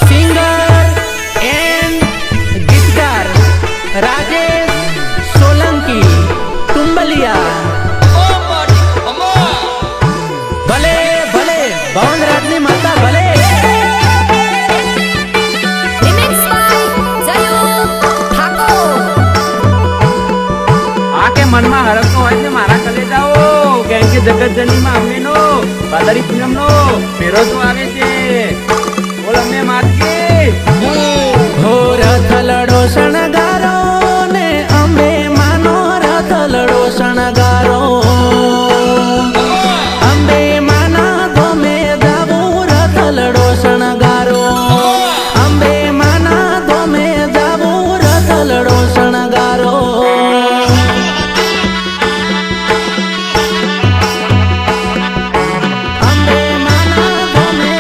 Singer and गीतकार राजेश सोलंकी तुंबलिया। भले भले भवन राजनी माता भले। आके मन में हरक तो आज ने मारा कले जाओ केम के जगत जनी में अम्मे नो भादरी पूनम नो फेरो तो आवे छे बोल अम्मे मात की हो रथ लड़ो शणगारो ने अम्मे मानो रथ लड़ो शणगारो अम्बे माना धोमे जाबू रथ लड़ो शणगारो अम्बे माना धोमे जाबू रथ लड़ो शणगारो अम्बे माना धोमे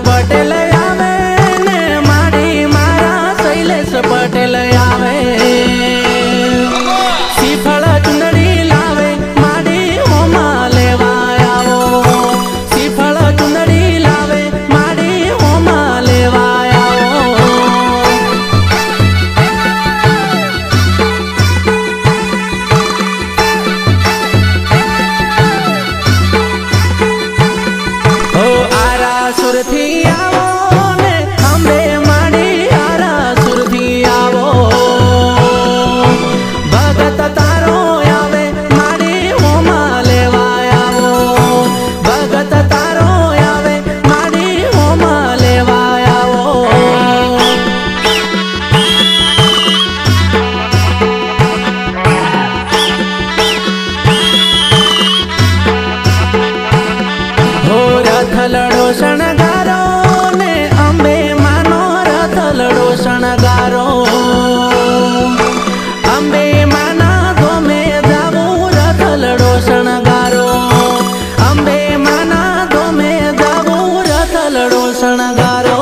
પટેલ આવે ને માડી મારા શૈલેષ પટેલ આવે શ્રીફળ ચુંદડી લાવે માડી હોમા લેવા આવો શ્રીફળ ચુંદડી લાવે માડી હોમા લેવા આવો હો આરા સુરથી આવો ને અંબે માડી આરા સુરથી આવો ભગત તારો આવે માડી હોમા લેવા આવો ભગત તારો આવે માડી હોમા લેવા આવો હો રથ લડો શણગારો ને અંબે માનો રથ લડો શણગારો અંબે માના ધોમે જાવું રથ લડો શણગારો અંબે માના ધોમે જાવું રથ લડો શણગારો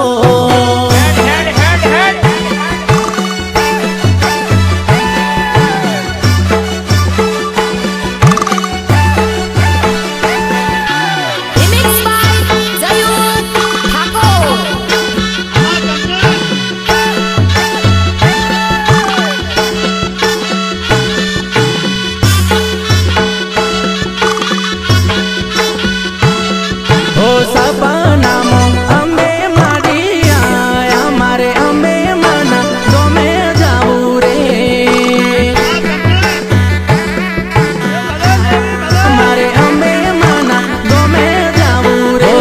Remix by Zayud Thakur. હો સપનામાં અંબે માડી આયા મારે અંબે માના ધોમે જાવું રે મારે અંબે માના ધોમે જાવું રે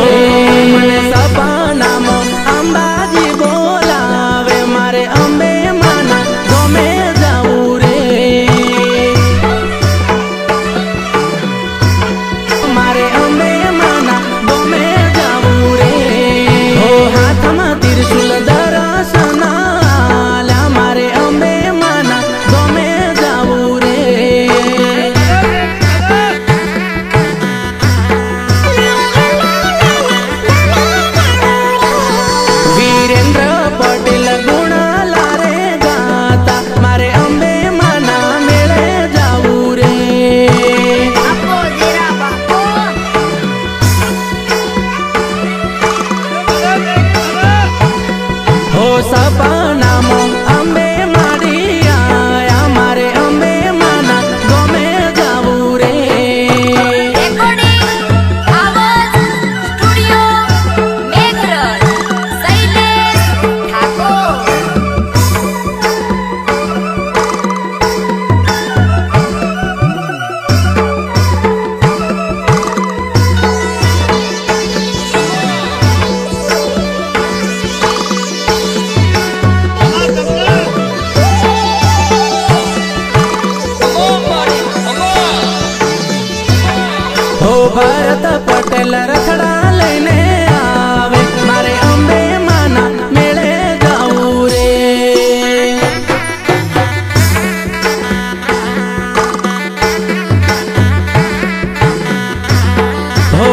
મને સપનામાં અંબાજી બોલાવે મારે અંબે માના ધોમે જાવું રે મારે અંબે માના ધોમે જાવું રે હો હાથમાં ત્રિશુલ દર્શન આલ્યા મારે અંબે માના ધોમે જાવું રે વીરેન્દ્ર પટેલ ગુણ લારે ગાતા મારે અંબે માના મેળે જાવું રે Apo Dera Bapo. હો સપનામાં અંબે માડી આયા મારે અંબે માના ગમે જાવું રે Recording Awaz Studio Meghraj. Shailesh Thakur. હો ભરત પટેલ રખડા લઈને આવે મારે અંબે માના મેળે જાવું રે હો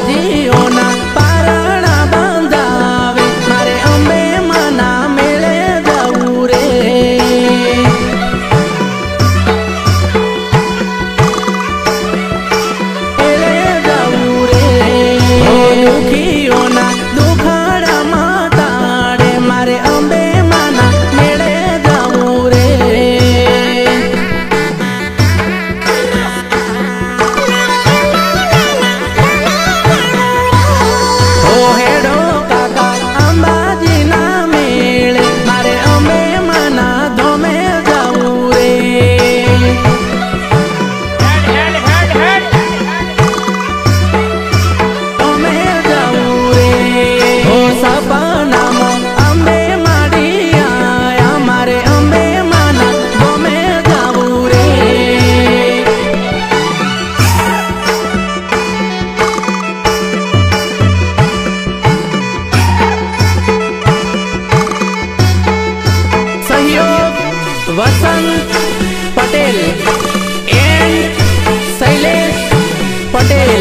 જીઓના પારણા બંધાવે મારે અંબે માના મેળે જાવું રે મેળે જાવું રે હો દુખીઓના દુખાડા માતાડે મારે અંબે માના મેળે જાવું રે ઓ હેડો કાકા અંબાજીના મેળે મારે અંબે માના ધોમે જાવું રે ધોમે જાવું રે ઓ સપનામાં અંબે માડી આયા મારે અંબે માના ધોમે જાવું રે સહયોગ વસંત પટેલ એન્ડ શૈલેષ પટેલ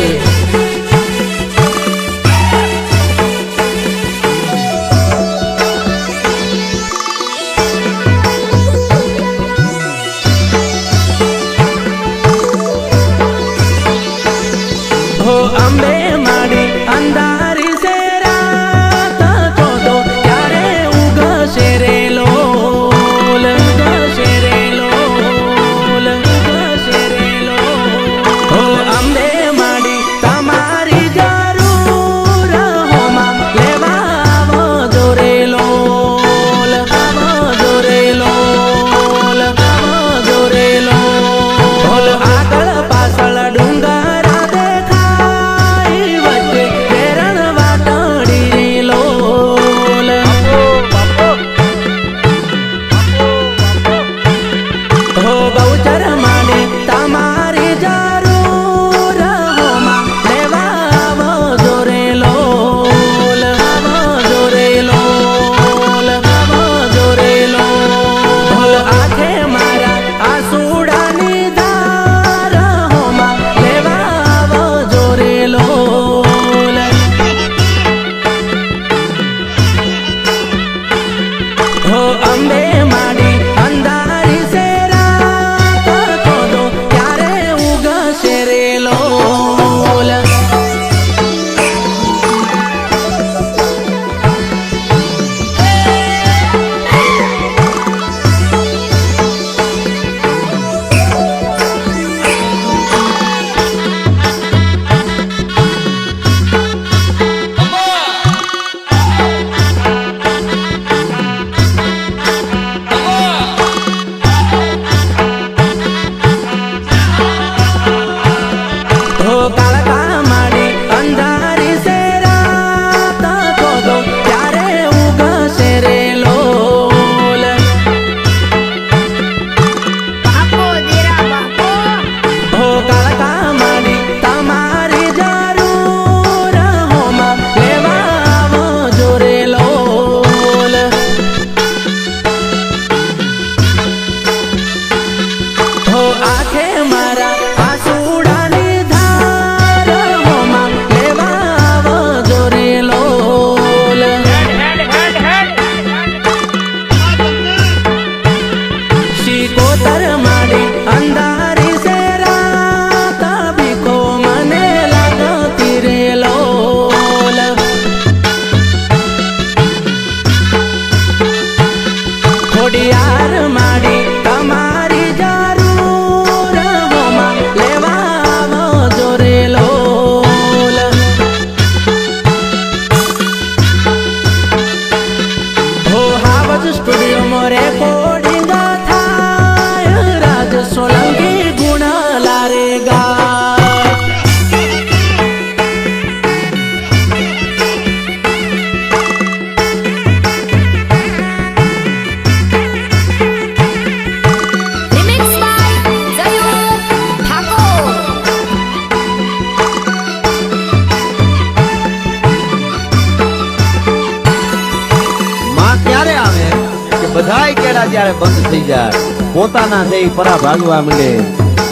બધાય કેળા જ્યારે બંધ થઈ જાય પોતાના છે ઈ પરા ભાગવા માંડે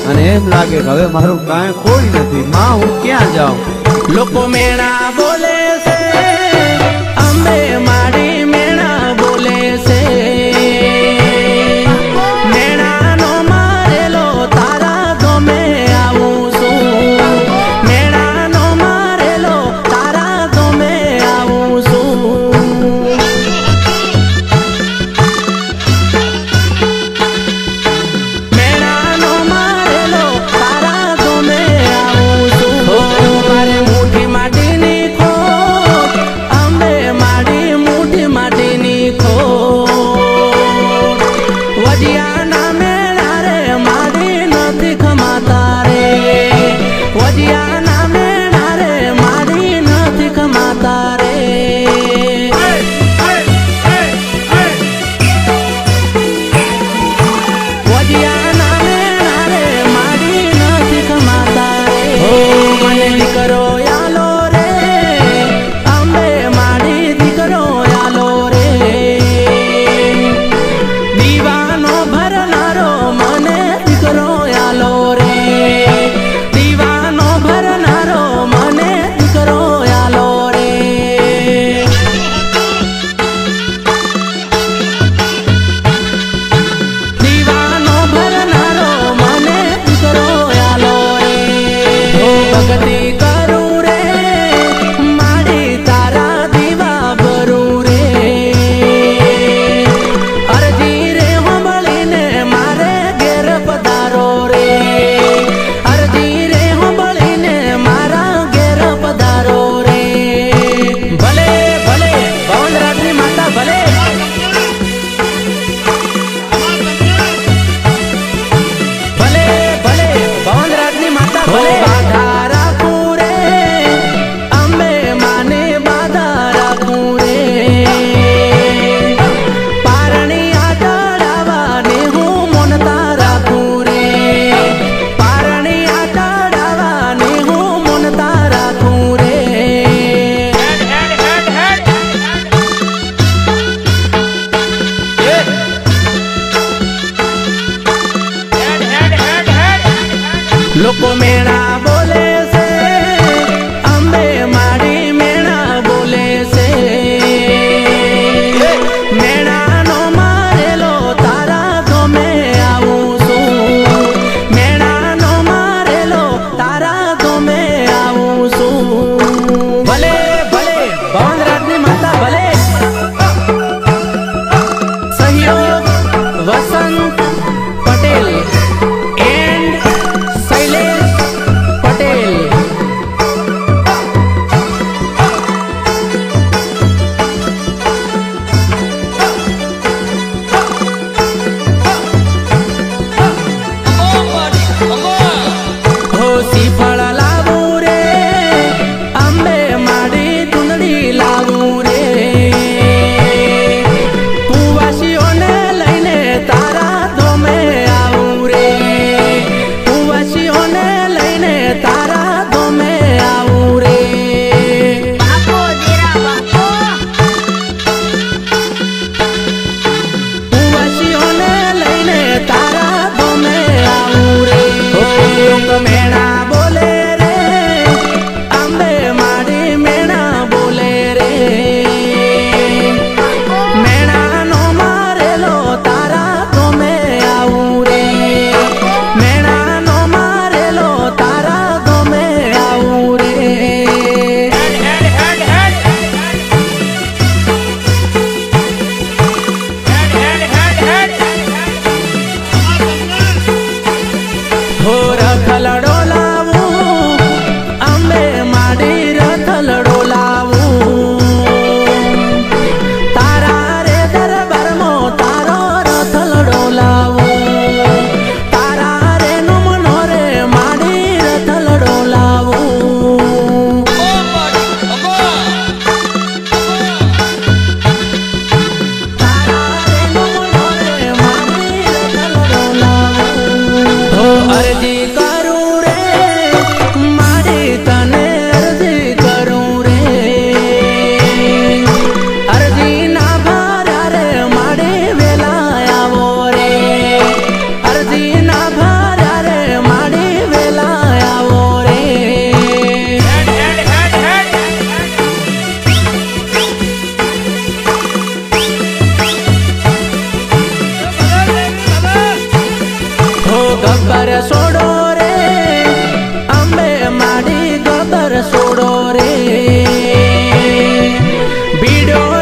અને એમ લાગે કે હવે મારું કાંઈ કોઈ નથી માં હું ક્યાં જાઉં લોકો મેણા બોલે છે અંબે માડી મેણા બોલે છે મેણાનો મારેલો તારા ધોમે આવું છું મેણાનો મારેલો તારા ધોમે આવું છું મેણાનો મારેલો તારા ધોમે આવું છું મારે મુઠ્ઠી માટીની ખોટ ભીડો